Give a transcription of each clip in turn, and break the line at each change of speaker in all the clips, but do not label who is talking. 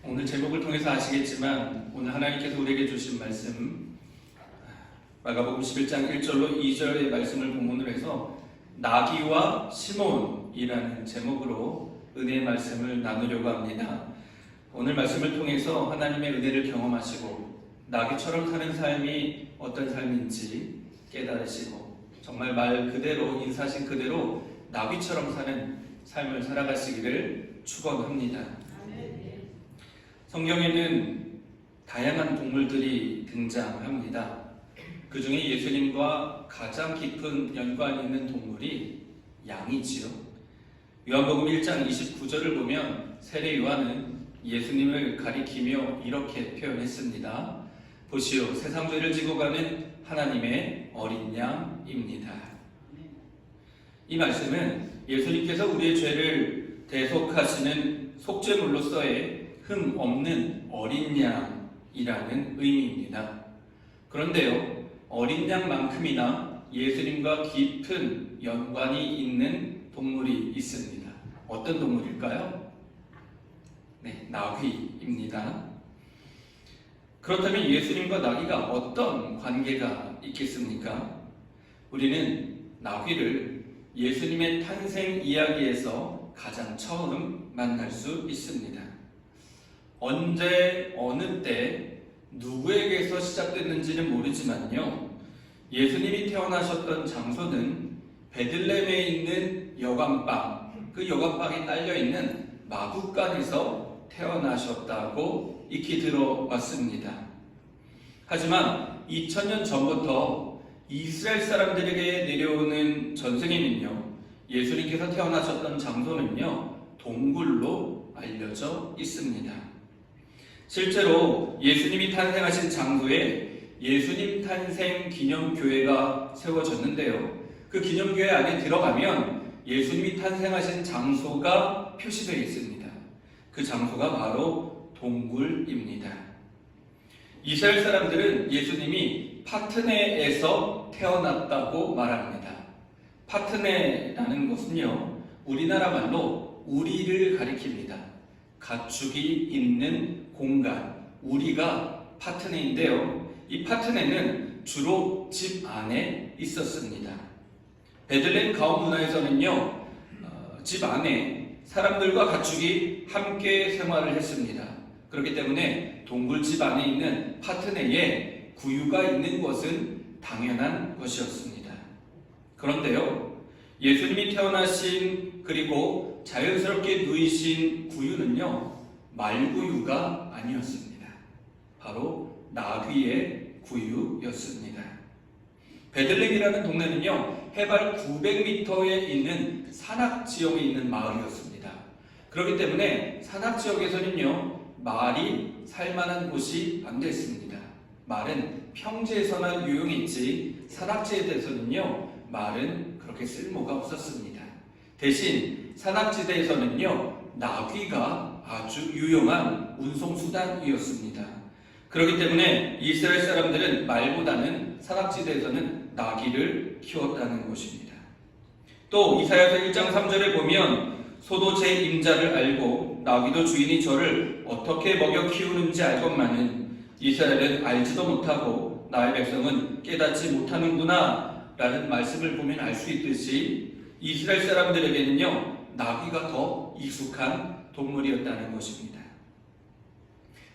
오늘 제목을 통해서 아시겠지만 오늘 하나님께서 우리에게 주신 말씀 마가복음 11장 1절로 2절의 말씀을 본문으로 해서 나귀와 시몬이라는 제목으로 은혜의 말씀을 나누려고 합니다. 오늘 말씀을 통해서 하나님의 은혜를 경험하시고 나귀처럼 사는 삶이 어떤 삶인지 깨달으시고 정말 말 그대로 인사하신 그대로 나귀처럼 사는 삶을 살아가시기를 축원합니다. 성경에는 다양한 동물들이 등장합니다. 그 중에 예수님과 가장 깊은 연관이 있는 동물이 양이지요. 요한복음 1장 29절을 보면 세례 요한은 예수님을 가리키며 이렇게 표현했습니다. 보시오, 세상 죄를 지고 가는 하나님의 어린 양입니다. 이 말씀은 예수님께서 우리의 죄를 대속하시는 속죄물로서의 흠 없는 어린 양이라는 의미입니다. 그런데요, 어린 양만큼이나 예수님과 깊은 연관이 있는 동물이 있습니다. 어떤 동물일까요? 네, 나귀입니다. 그렇다면 예수님과 나귀가 어떤 관계가 있겠습니까? 우리는 나귀를 예수님의 탄생 이야기에서 가장 처음 만날 수 있습니다. 언제 어느 때 누구에게서 시작됐는지는 모르지만요, 예수님이 태어나셨던 장소는 베들레헴에 있는 여관방, 그 여관방에 딸려있는 마구간에서 태어나셨다고 익히 들어왔습니다. 하지만 2000년 전부터 이스라엘 사람들에게 내려오는 전승에는요, 예수님께서 태어나셨던 장소는요, 동굴로 알려져 있습니다. 실제로 예수님이 탄생하신 장소에 예수님 탄생 기념교회가 세워졌는데요, 그 기념교회 안에 들어가면 예수님이 탄생하신 장소가 표시되어 있습니다. 그 장소가 바로 동굴입니다. 이스라엘 사람들은 예수님이 파트네에서 태어났다고 말합니다. 파트네라는 것은요, 우리나라 말로 우리를 가리킵니다. 가축이 있는 공간, 우리가 파트네인데요, 이 파트네는 주로 집 안에 있었습니다. 베들레헴 가옥 문화에서는요, 집 안에 사람들과 가축이 함께 생활을 했습니다. 그렇기 때문에 동굴집 안에 있는 파트네에 구유가 있는 것은 당연한 것이었습니다. 그런데요, 예수님이 태어나신 그리고 자연스럽게 누이신 구유는요, 말구유가 아니었습니다. 바로 나귀의 구유였습니다. 베들레헴이라는 동네는요, 해발 900m에 있는 산악지역에 있는 마을이었습니다. 그렇기 때문에 산악지역에서는요, 말이 살만한 곳이 안 됐습니다. 말은 평지에서만 유용했지 산악지에 대해서는요, 말은 그렇게 쓸모가 없었습니다. 대신 산악지대에서는요, 나귀가 아주 유용한 운송수단이었습니다. 그렇기 때문에 이스라엘 사람들은 말보다는 산악지대에서는 나귀를 키웠다는 것입니다. 또 이사야서 1장 3절에 보면 소도 제 임자를 알고 나귀도 주인이 저를 어떻게 먹여 키우는지 알건만은 이스라엘은 알지도 못하고 나의 백성은 깨닫지 못하는구나 라는 말씀을 보면 알 수 있듯이 이스라엘 사람들에게는요, 나귀가 더 익숙한 동물이었다는 것입니다.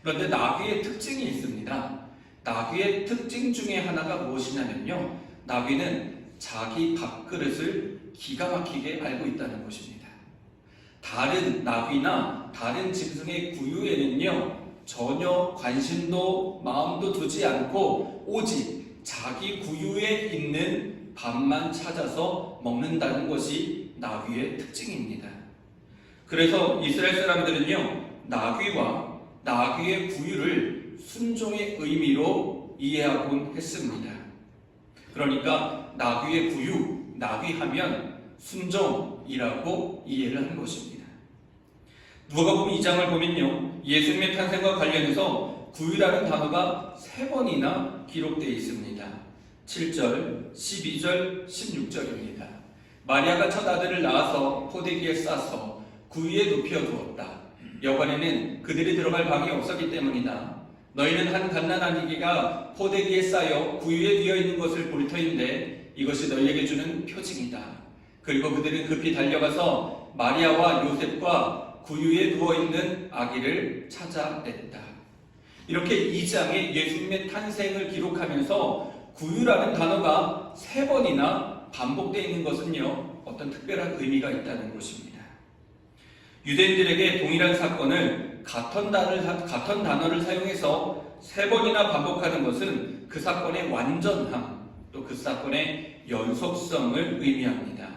그런데 나귀의 특징이 있습니다. 나귀의 특징 중에 하나가 무엇이냐면요, 나귀는 자기 밥그릇을 기가 막히게 알고 있다는 것입니다. 다른 나귀나 다른 짐승의 구유에는요, 전혀 관심도 마음도 두지 않고 오직 자기 구유에 있는 밥만 찾아서 먹는다는 것이 나귀의 특징입니다. 그래서 이스라엘 사람들은요, 나귀와 나귀의 구유를 순종의 의미로 이해하곤 했습니다. 그러니까 나귀의 구유, 나귀하면 순종이라고 이해를 한 것입니다. 누가복음 2장을 보면요, 예수님의 탄생과 관련해서 구유라는 단어가 3번이나 기록되어 있습니다. 7절, 12절, 16절입니다. 마리아가 첫 아들을 낳아서 포대기에 싸서 구유에 눕혀두었다. 여관에는 그들이 들어갈 방이 없었기 때문이다. 너희는 한 갓난아기 개가 포대기에 쌓여 구유에 뒤어 있는 것을 볼 터인데 이것이 너희에게 주는 표징이다. 그리고 그들은 급히 달려가서 마리아와 요셉과 구유에 누워있는 아기를 찾아냈다. 이렇게 2장에 예수님의 탄생을 기록하면서 구유라는 단어가 3번이나 반복되어 있는 것은요, 어떤 특별한 의미가 있다는 것입니다. 유대인들에게 동일한 사건을 같은 단어를 사용해서 3번이나 반복하는 것은 그 사건의 완전함, 또 그 사건의 연속성을 의미합니다.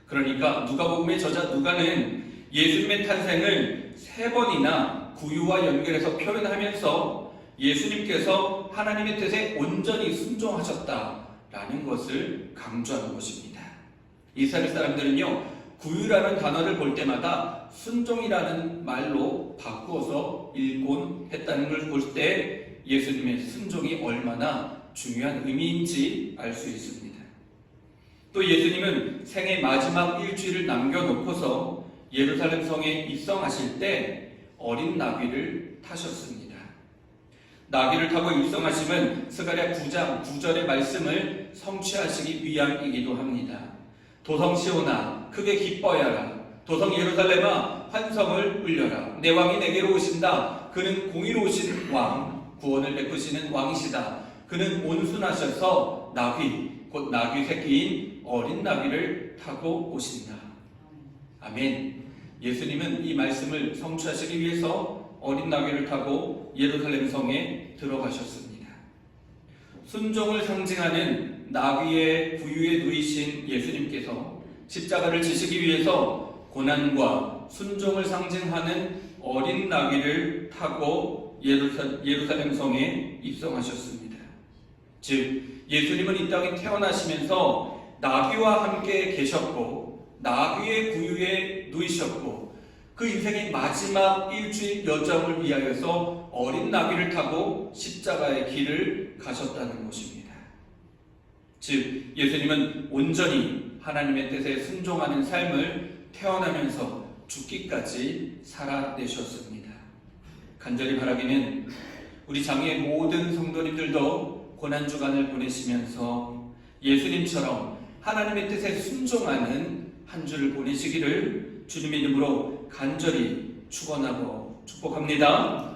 그러니까 누가복음의 저자 누가는 예수님의 탄생을 3번이나 구유와 연결해서 표현하면서 예수님께서 하나님의 뜻에 온전히 순종하셨다라는 것을 강조하는 것입니다. 이스라엘 사람들은요, 구유라는 단어를 볼 때마다 순종이라는 말로 바꾸어서 읽곤 했다는 걸 볼 때 예수님의 순종이 얼마나 중요한 의미인지 알 수 있습니다. 또 예수님은 생애 마지막 일주일을 남겨놓고서 예루살렘 성에 입성하실 때 어린 나귀를 타셨습니다. 나귀를 타고 입성하심은 스가랴 9장 9절의 말씀을 성취하시기 위함이기도 합니다. 도성 시온아 크게 기뻐하라. 도성 예루살렘아 환성을 울려라. 내 왕이 내게로 오신다. 그는 공의로우신 왕, 구원을 베푸시는 왕이시다. 그는 온순하셔서 나귀, 곧 나귀 새끼인 어린 나귀를 타고 오신다. 아멘. 예수님은 이 말씀을 성취하시기 위해서 어린 나귀를 타고 예루살렘 성에 들어가셨습니다. 순종을 상징하는 나귀의 구유에 누이신 예수님께서 십자가를 지시기 위해서 고난과 순종을 상징하는 어린 나귀를 타고 예루살렘 성에 입성하셨습니다. 즉 예수님은 이 땅에 태어나시면서 나귀와 함께 계셨고 나귀의 구유에 누이셨고 그 인생의 마지막 일주일 여정을 위하여서 어린 나귀를 타고 십자가의 길을 가셨다는 것입니다. 즉 예수님은 온전히 하나님의 뜻에 순종하는 삶을 태어나면서 죽기까지 살아내셨습니다. 간절히 바라기는 우리 장애의 모든 성도님들도 고난주간을 보내시면서 예수님처럼 하나님의 뜻에 순종하는 한 주를 보내시기를 주님의 이름으로 간절히 축원하고 축복합니다.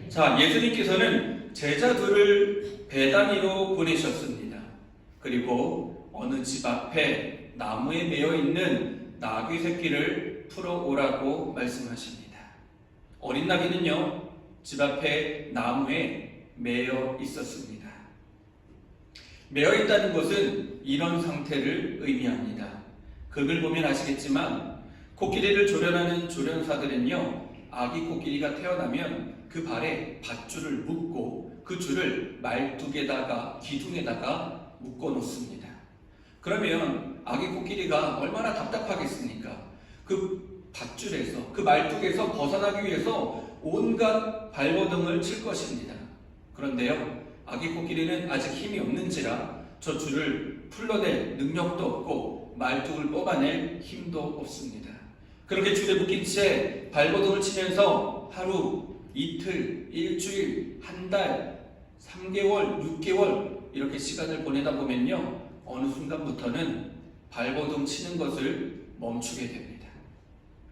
자, 예수님께서는 제자들을 베다니로 보내셨습니다. 그리고 어느 집 앞에 나무에 매여 있는 나귀 새끼를 풀어오라고 말씀하십니다. 어린 나귀는요, 집 앞에 나무에 매여 있었습니다. 매여 있다는 것은 이런 상태를 의미합니다. 극을 보면 아시겠지만 코끼리를 조련하는 조련사들은요, 아기 코끼리가 태어나면 그 발에 밧줄을 묶고 그 줄을 말뚝에다가 기둥에다가 묶어 놓습니다. 그러면 아기 코끼리가 얼마나 답답하겠습니까? 그 밧줄에서, 그 말뚝에서 벗어나기 위해서 온갖 발버둥을 칠 것입니다. 그런데요, 아기 코끼리는 아직 힘이 없는지라 저 줄을 풀러낼 능력도 없고 말뚝을 뽑아낼 힘도 없습니다. 그렇게 줄에 묶인 채 발버둥을 치면서 하루, 이틀, 일주일, 한 달, 3개월, 6개월 이렇게 시간을 보내다 보면요, 어느 순간부터는 발버둥 치는 것을 멈추게 됩니다.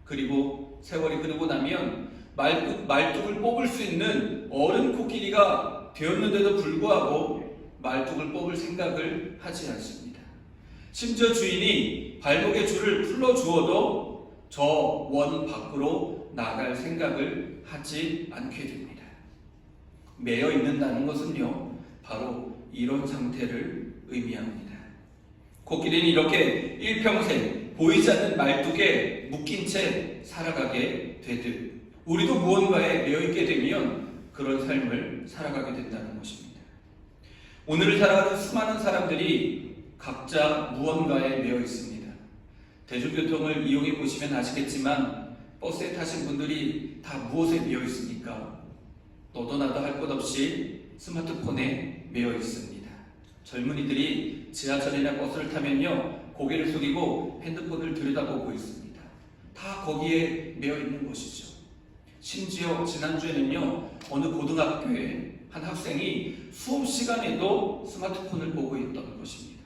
그리고 세월이 흐르고 나면 말뚝을 뽑을 수 있는 어른 코끼리가 되었는데도 불구하고 말뚝을 뽑을 생각을 하지 않습니다. 심지어 주인이 발목의 줄을 풀어주어도 저 원 밖으로 나갈 생각을 하지 않게 됩니다. 매여 있는다는 것은요, 바로 이런 상태를 의미합니다. 코끼리는 이렇게 일평생 보이지 않는 말뚝에 묶인 채 살아가게 되듯 우리도 무언가에 매여 있게 되면 그런 삶을 살아가게 된다는 것입니다. 오늘을 살아가는 수많은 사람들이 각자 무언가에 매여 있습니다. 대중교통을 이용해 보시면 아시겠지만 버스에 타신 분들이 다 무엇에 매여 있습니까? 너도 나도 할 것 없이 스마트폰에 매여 있습니다. 젊은이들이 지하철이나 버스를 타면요, 고개를 숙이고 핸드폰을 들여다보고 있습니다. 다 거기에 매여 있는 것이죠. 심지어 지난주에는요, 어느 고등학교에 한 학생이 수업 시간에도 스마트폰을 보고 있던 것입니다.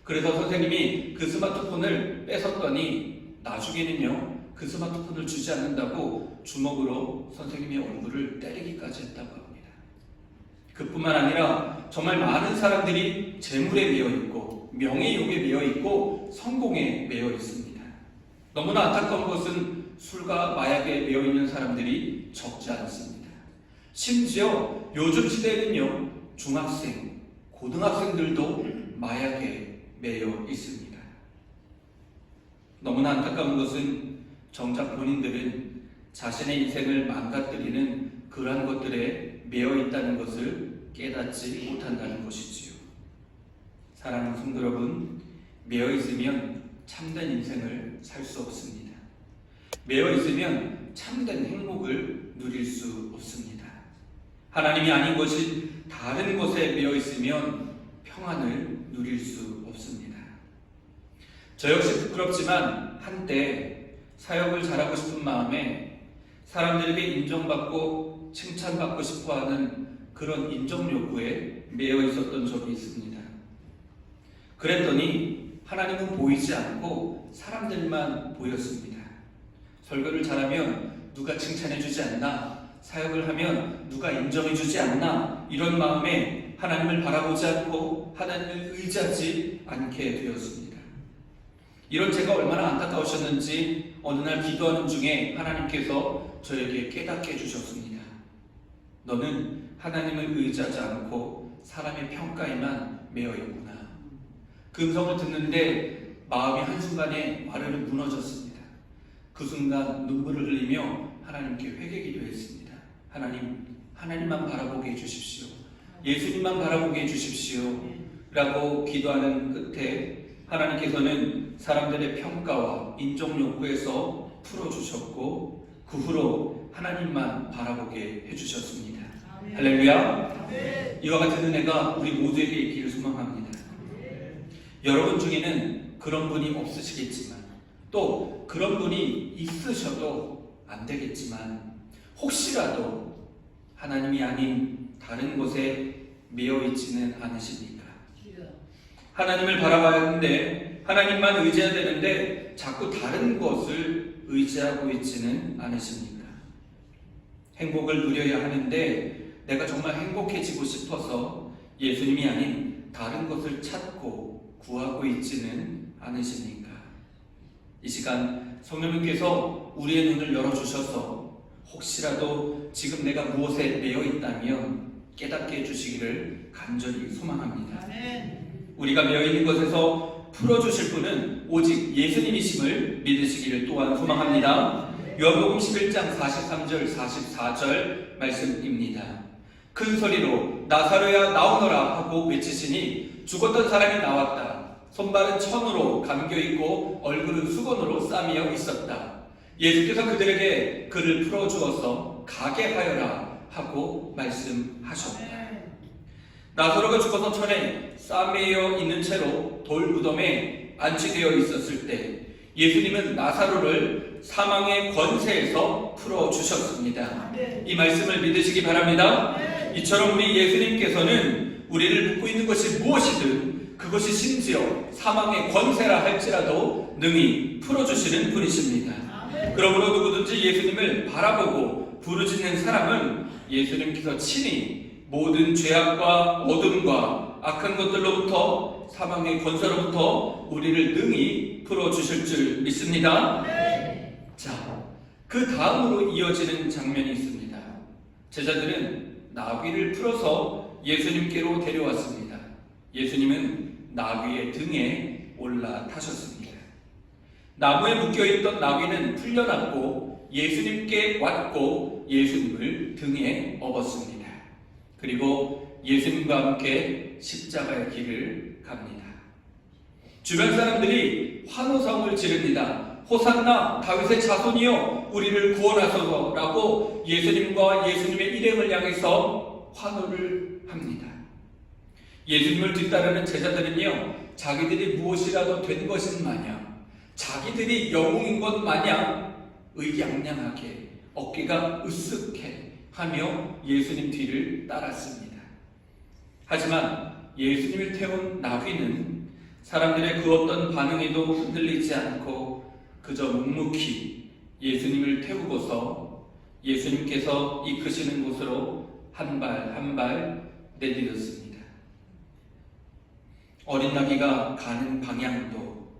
그래서 선생님이 그 스마트폰을 뺏었더니 나중에는요, 그 스마트폰을 주지 않는다고 주먹으로 선생님의 얼굴을 때리기까지 했다고 합니다. 그뿐만 아니라 정말 많은 사람들이 재물에 매여 있고 명예욕에 매여 있고 성공에 매여 있습니다. 너무나 안타까운 것은 술과 마약에 매여 있는 사람들이 적지 않습니다. 심지어 요즘 시대에는요, 중학생, 고등학생들도 마약에 매여 있습니다. 너무나 안타까운 것은 정작 본인들은 자신의 인생을 망가뜨리는 그러한 것들에 매여 있다는 것을 깨닫지 못한다는 것이지요. 사랑하는 성도 여러분, 매여 있으면 참된 인생을 살 수 없습니다. 매여 있으면 참된 행복을 누릴 수 없습니다. 하나님이 아닌 것이 다른 것에 매여 있으면 평안을 누릴 수 없습니다. 저 역시 부끄럽지만 한때 사역을 잘하고 싶은 마음에 사람들에게 인정받고 칭찬받고 싶어하는 그런 인정 욕구에 매여 있었던 적이 있습니다. 그랬더니 하나님은 보이지 않고 사람들만 보였습니다. 설교를 잘하면 누가 칭찬해주지 않나, 사역을 하면 누가 인정해주지 않나, 이런 마음에 하나님을 바라보지 않고 하나님을 의지하지 않게 되었습니다. 이런 제가 얼마나 안타까우셨는지 어느 날 기도하는 중에 하나님께서 저에게 깨닫게 해주셨습니다. 너는 하나님을 의지하지 않고 사람의 평가에만 매여 있구나. 그 음성을 듣는데 마음이 한순간에 와르르 무너졌습니다. 그 순간 눈물을 흘리며 하나님께 회개기도 했습니다. 하나님만 바라보게 해주십시오. 예수님만 바라보게 해주십시오. 라고 기도하는 끝에 하나님께서는 사람들의 평가와 인정 욕구에서 풀어주셨고 그 후로 하나님만 바라보게 해주셨습니다. 아멘. 할렐루야. 아멘. 이와 같은 은혜가 우리 모두에게 있기를 소망합니다. 아멘. 여러분 중에는 그런 분이 없으시겠지만 또 그런 분이 있으셔도 안 되겠지만 혹시라도 하나님이 아닌 다른 곳에 매여 있지는 않으십니까? 하나님을 바라봐야 하는데 하나님만 의지해야 되는데 자꾸 다른 것을 의지하고 있지는 않으십니까? 행복을 누려야 하는데 내가 정말 행복해지고 싶어서 예수님이 아닌 다른 것을 찾고 구하고 있지는 않으십니까? 이 시간 성령님께서 우리의 눈을 열어주셔서 혹시라도 지금 내가 무엇에 매여 있다면 깨닫게 해주시기를 간절히 소망합니다. 우리가 매여 있는 것에서 풀어주실 분은 오직 예수님이심을 믿으시기를 또한 소망합니다. 요한복음 11장 43절 44절 말씀입니다. 큰 소리로 나사로야 나오너라 하고 외치시니 죽었던 사람이 나왔다. 손발은 천으로 감겨있고 얼굴은 수건으로 싸매어 있었다. 예수께서 그들에게 그를 풀어주어서 가게 하여라 하고 말씀하셨다. 나사로가 죽어서 천에 싸매여 있는 채로 돌 무덤에 안치되어 있었을 때 예수님은 나사로를 사망의 권세에서 풀어주셨습니다. 이 말씀을 믿으시기 바랍니다. 이처럼 우리 예수님께서는 우리를 묶고 있는 것이 무엇이든 그것이 심지어 사망의 권세라 할지라도 능히 풀어주시는 분이십니다. 그러므로 누구든지 예수님을 바라보고 부르짖는 사람은 예수님께서 친히 모든 죄악과 어둠과 악한 것들로부터 사망의 권세로부터 우리를 능히 풀어주실 줄 믿습니다. 자, 그 다음으로 이어지는 장면이 있습니다. 제자들은 나귀를 풀어서 예수님께로 데려왔습니다. 예수님은 나귀의 등에 올라타셨습니다. 나무에 묶여있던 나귀는 풀려났고 예수님께 왔고 예수님을 등에 업었습니다. 그리고 예수님과 함께 십자가의 길을 갑니다. 주변 사람들이 환호성을 지릅니다. 호산나 다윗의 자손이여 우리를 구원하소서라고 예수님과 예수님의 일행을 향해서 환호를 합니다. 예수님을 뒤따르는 제자들은요, 자기들이 무엇이라도 된 것인 마냥, 자기들이 영웅인 것 마냥 의기양양하게 어깨가 으쓱해 하며 예수님 뒤를 따랐습니다. 하지만 예수님을 태운 나귀는 사람들의 그 어떤 반응에도 흔들리지 않고 그저 묵묵히 예수님을 태우고서 예수님께서 이끄시는 곳으로 한 발 한 발 내디뎠습니다. 어린 나귀가 가는 방향도,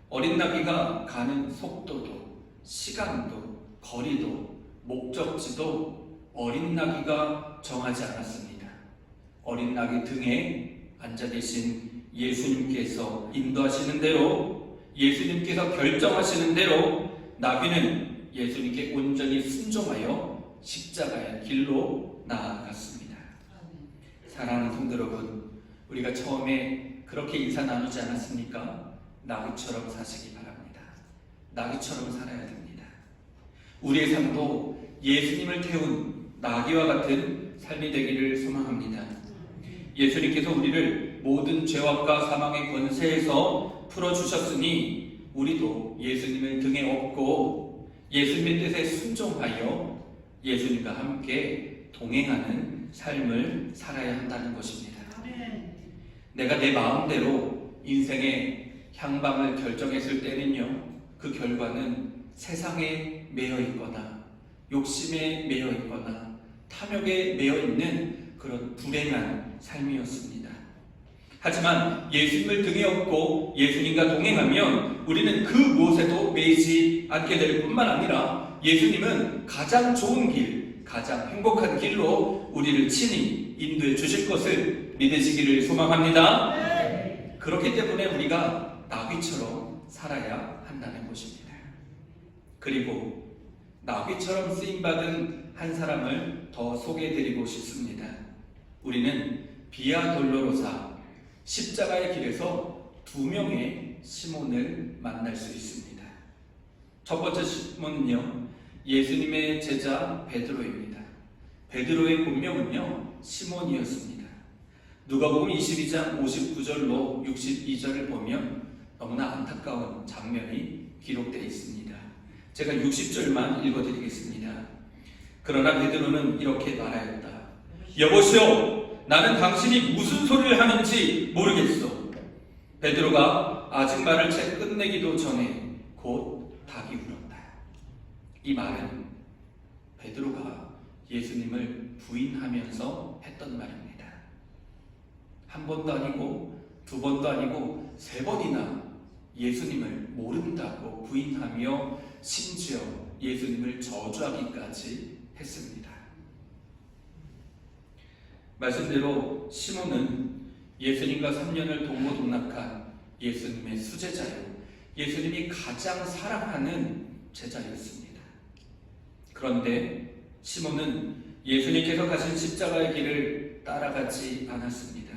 어린 나귀가 가는 속도도, 시간도, 거리도, 목적지도 어린 나귀가 정하지 않았습니다. 어린 나귀 등에 앉아 계신 예수님께서 인도하시는 대로, 예수님께서 결정하시는 대로 나귀는 예수님께 온전히 순종하여 십자가의 길로 나아갔습니다. 사랑하는 성도 여러분, 우리가 처음에 그렇게 인사 나누지 않았습니까? 나귀처럼 사시기 바랍니다. 나귀처럼 살아야 됩니다. 우리의 삶도 예수님을 태운 나귀와 같은 삶이 되기를 소망합니다. 예수님께서 우리를 모든 죄악과 사망의 권세에서 풀어주셨으니 우리도 예수님을 등에 업고 예수님의 뜻에 순종하여 예수님과 함께 동행하는 삶을 살아야 한다는 것입니다. 내가 내 마음대로 인생의 향방을 결정했을 때는요, 그 결과는 세상에 매여 있거나 욕심에 매여 있거나 탐욕에 매여 있는 그런 불행한 삶이었습니다. 하지만 예수님을 등에 업고 예수님과 동행하면 우리는 그 무엇에도 매이지 않게 될 뿐만 아니라 예수님은 가장 좋은 길, 가장 행복한 길로 우리를 친히 인도해 주실 것을 믿으시기를 소망합니다. 그렇기 때문에 우리가 나귀처럼 살아야 한다는 것입니다. 그리고 나귀처럼 쓰임받은 한 사람을 더 소개해드리고 싶습니다. 우리는 비아 돌로로사, 십자가의 길에서 두 명의 시몬을 만날 수 있습니다. 첫 번째 시몬은요, 예수님의 제자 베드로입니다. 베드로의 본명은요, 시몬이었습니다. 누가복음 22장 59절로 62절을 보면 너무나 안타까운 장면이 기록되어 있습니다. 제가 60절만 읽어드리겠습니다. 그러나 베드로는 이렇게 말하였다. 여보시오, 나는 당신이 무슨 소리를 하는지 모르겠소. 베드로가 아직 말을 채 끝내기도 전에 곧 닭이 울었다. 이 말은 베드로가 예수님을 부인하면서 했던 말입니다. 한 번도 아니고 두 번도 아니고 세 번이나 예수님을 모른다고 부인하며 심지어 예수님을 저주하기까지 했습니다. 말씀대로 시몬은 예수님과 3년을 동고동락한 예수님의 수제자요, 예수님이 가장 사랑하는 제자였습니다. 그런데 시몬은 예수님께서 가신 십자가의 길을 따라가지 않았습니다.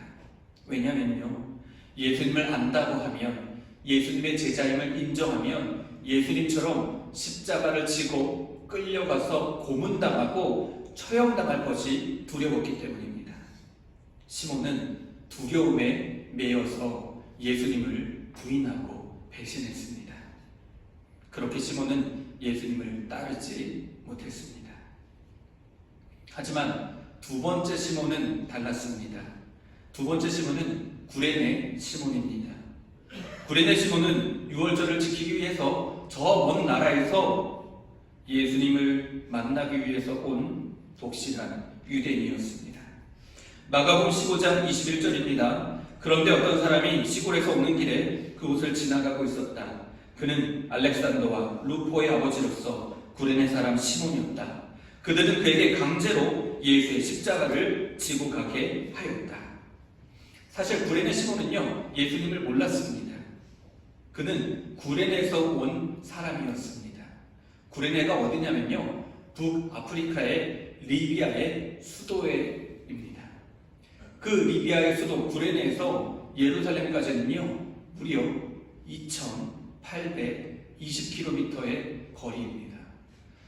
왜냐면요, 예수님을 안다고 하면, 예수님의 제자임을 인정하면 예수님처럼 십자가를 지고 끌려가서 고문당하고 처형당할 것이 두려웠기 때문입니다. 시몬은 두려움에 매여서 예수님을 부인하고 배신했습니다. 그렇게 시몬은 예수님을 따르지 못했습니다. 하지만 두 번째 시몬은 달랐습니다. 두 번째 시몬은 구레네 시몬입니다. 구레네 시몬은 유월절을 지키기 위해서 저 먼 나라에서 예수님을 만나기 위해서 온 독실한 유대인이었습니다. 마가복음 15장 21절입니다. 그런데 어떤 사람이 시골에서 오는 길에 그곳을 지나가고 있었다. 그는 알렉산더와 루포의 아버지로서 구레네 사람 시몬이었다. 그들은 그에게 강제로 예수의 십자가를 지고 가게 하였다. 사실 구레네 시몬은요, 예수님을 몰랐습니다. 그는 구레네에서 온 사람이었습니다. 구레네가 어디냐면요, 북아프리카의 리비아의 수도입니다. 그 리비아의 수도 구레네에서 예루살렘까지는요, 무려 2,800 20km의 거리입니다.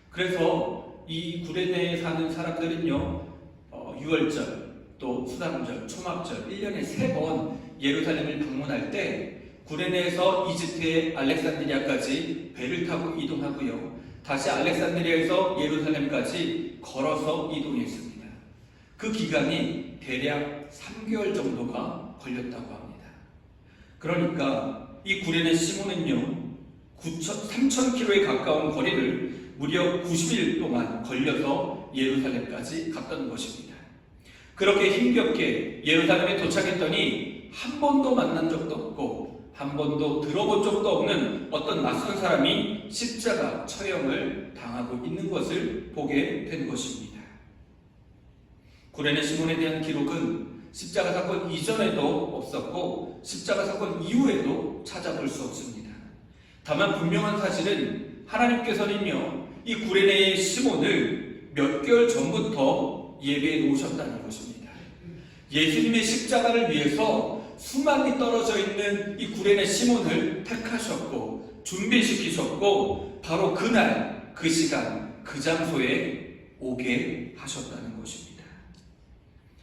그래서 이 구레네에 사는 사람들은요, 6월절, 또 수당절, 초막절 1년에 3번 예루살렘을 방문할 때 구레네에서 이집트의 알렉산드리아까지 배를 타고 이동하고요, 다시 알렉산드리아에서 예루살렘까지 걸어서 이동했습니다. 그 기간이 대략 3개월 정도가 걸렸다고 합니다. 그러니까 이 구레네 시몬은요, 3,000km에 가까운 거리를 무려 90일 동안 걸려서 예루살렘까지 갔던 것입니다. 그렇게 힘겹게 예루살렘에 도착했더니 한 번도 만난 적도 없고 한 번도 들어본 적도 없는 어떤 낯선 사람이 십자가 처형을 당하고 있는 것을 보게 된 것입니다. 구레네 시몬에 대한 기록은 십자가 사건 이전에도 없었고 십자가 사건 이후에도 찾아볼 수 없습니다. 다만 분명한 사실은 하나님께서는요, 이 구레네의 시몬을 몇 개월 전부터 예배해 놓으셨다는 것입니다. 예수님의 십자가를 위해서 수많이 떨어져 있는 이 구레네 시몬을 택하셨고 준비시키셨고 바로 그날, 그 시간, 그 장소에 오게 하셨다는 것입니다.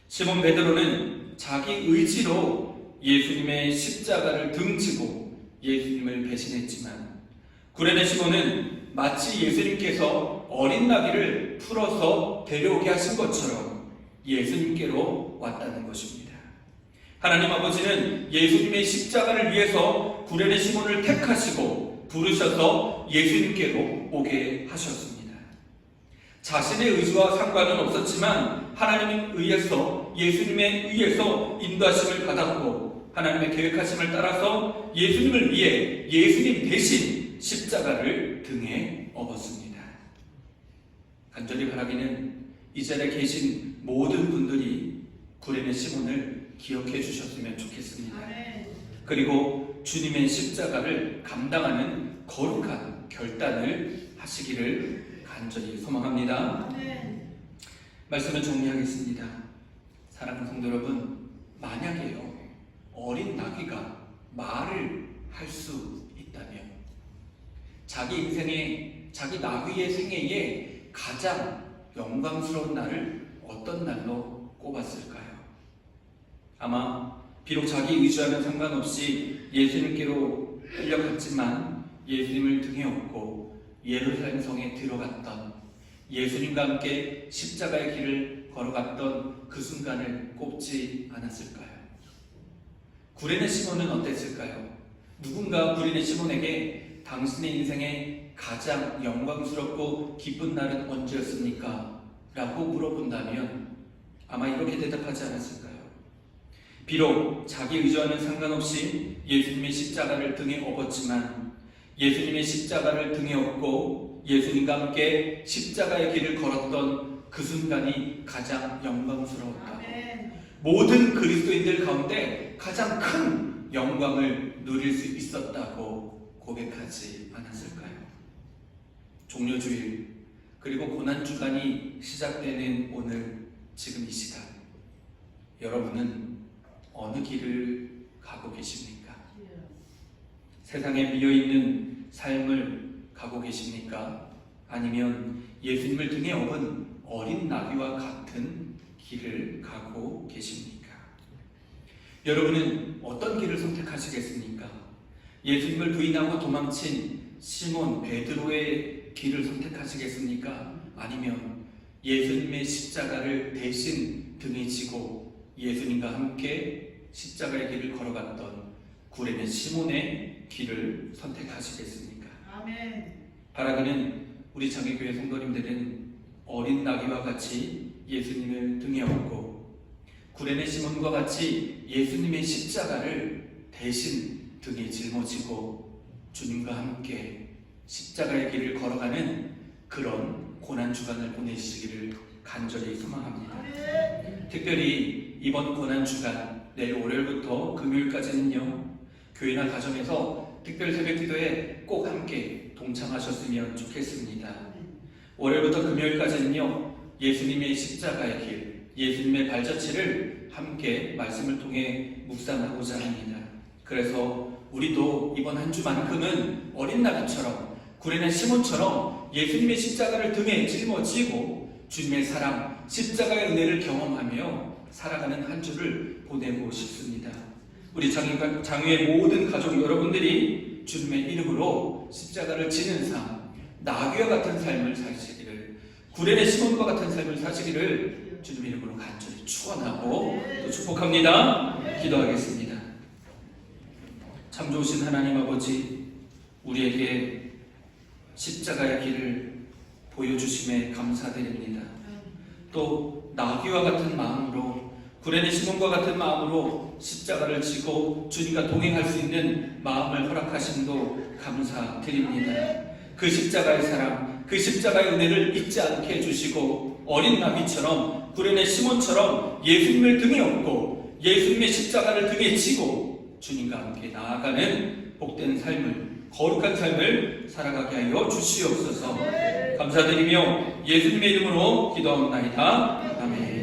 시몬 베드로는 자기 의지로 예수님의 십자가를 등지고 예수님을 배신했지만 구레네 시몬은 마치 예수님께서 어린 나귀를 풀어서 데려오게 하신 것처럼 예수님께로 왔다는 것입니다. 하나님 아버지는 예수님의 십자가를 위해서 구레네 시몬을 택하시고 부르셔서 예수님께로 오게 하셨습니다. 자신의 의지와 상관은 없었지만 하나님에 의해서, 예수님에 의해서 인도하심을 받았고 하나님의 계획하심을 따라서 예수님을 위해 예수님 대신 십자가를 등에 업었습니다. 간절히 바라기는 이 자리에 계신 모든 분들이 구레네 시몬을 기억해 주셨으면 좋겠습니다. 그리고 주님의 십자가를 감당하는 거룩한 결단을 하시기를 간절히 소망합니다. 말씀을 정리하겠습니다. 사랑하는 성도 여러분, 만약에요, 어린 나귀가 말을 할 수 있다면 자기 인생의, 자기 나귀의 생애에 가장 영광스러운 날을 어떤 날로 꼽았을까요? 아마 비록 자기 의지와는 상관없이 예수님께로 끌려갔지만 예수님을 등에 업고 예루살렘 성에 들어갔던, 예수님과 함께 십자가의 길을 걸어갔던 그 순간을 꼽지 않았을까요? 구레네 시몬은 어땠을까요? 누군가 구레네 시몬에게 당신의 인생에 가장 영광스럽고 기쁜 날은 언제였습니까? 라고 물어본다면 아마 이렇게 대답하지 않았을까요? 비록 자기 의지와는 상관없이 예수님의 십자가를 등에 업었지만 예수님의 십자가를 등에 업고 예수님과 함께 십자가의 길을 걸었던 그 순간이 가장 영광스러웠다고, 모든 그리스도인들 가운데 가장 큰 영광을 누릴 수 있었다고 고백하지 않았을까요? 종료주일 그리고 고난주간이 시작되는 오늘, 지금 이 시간, 여러분은 어느 길을 가고 계십니까? 세상에 비어있는 삶을 가고 계십니까? 아니면 예수님을 등에 업은 어린 나귀와 같은 길을 가고 계십니까? 여러분은 어떤 길을 선택하시겠습니까? 예수님을 부인하고 도망친 시몬 베드로의 길을 선택하시겠습니까? 아니면 예수님의 십자가를 대신 등에 지고 예수님과 함께 십자가의 길을 걸어갔던 구레네 시몬의 길을 선택하시겠습니까?
아멘.
바라기는 우리 장애교회 성도님들은 어린 나귀와 같이 예수님을 등에 업고 구레네 시몬과 같이 예수님의 십자가를 대신 등에 짊어지고 주님과 함께 십자가의 길을 걸어가는 그런 고난주간을 보내시기를 간절히 소망합니다. 특별히 이번 고난주간, 내일 월요일부터 금요일까지는요, 교회나 가정에서 특별 새벽기도에 꼭 함께 동참하셨으면 좋겠습니다. 월요일부터 금요일까지는요, 예수님의 십자가의 길, 예수님의 발자취를 함께 말씀을 통해 묵상하고자 합니다. 그래서 우리도 이번 한 주만큼은 어린 나비처럼 구레네 시몬처럼 예수님의 십자가를 등에 짊어지고 주님의 사랑, 십자가의 은혜를 경험하며 살아가는 한 주를 보내고 싶습니다. 우리 장유의 모든 가족 여러분들이 주님의 이름으로 십자가를 지는 삶, 나귀와 같은 삶을 사시기를, 구레네 시몬과 같은 삶을 사시기를 주님 이름으로 간절히 축원하고 또 축복합니다. 기도하겠습니다. 참 좋으신 하나님 아버지, 우리에게 십자가의 길을 보여주심에 감사드립니다. 또 나귀와 같은 마음으로, 구레네 시몬과 같은 마음으로 십자가를 지고 주님과 동행할 수 있는 마음을 허락하심도 감사드립니다. 그 십자가의 사랑, 그 십자가의 은혜를 잊지 않게 해주시고 어린 나비처럼 구레네 시몬처럼 예수님을 등에 업고 예수님의 십자가를 등에 지고 주님과 함께 나아가는 복된 삶을, 거룩한 삶을 살아가게 하여 주시옵소서. 감사드리며 예수님의 이름으로 기도합니다. 아멘.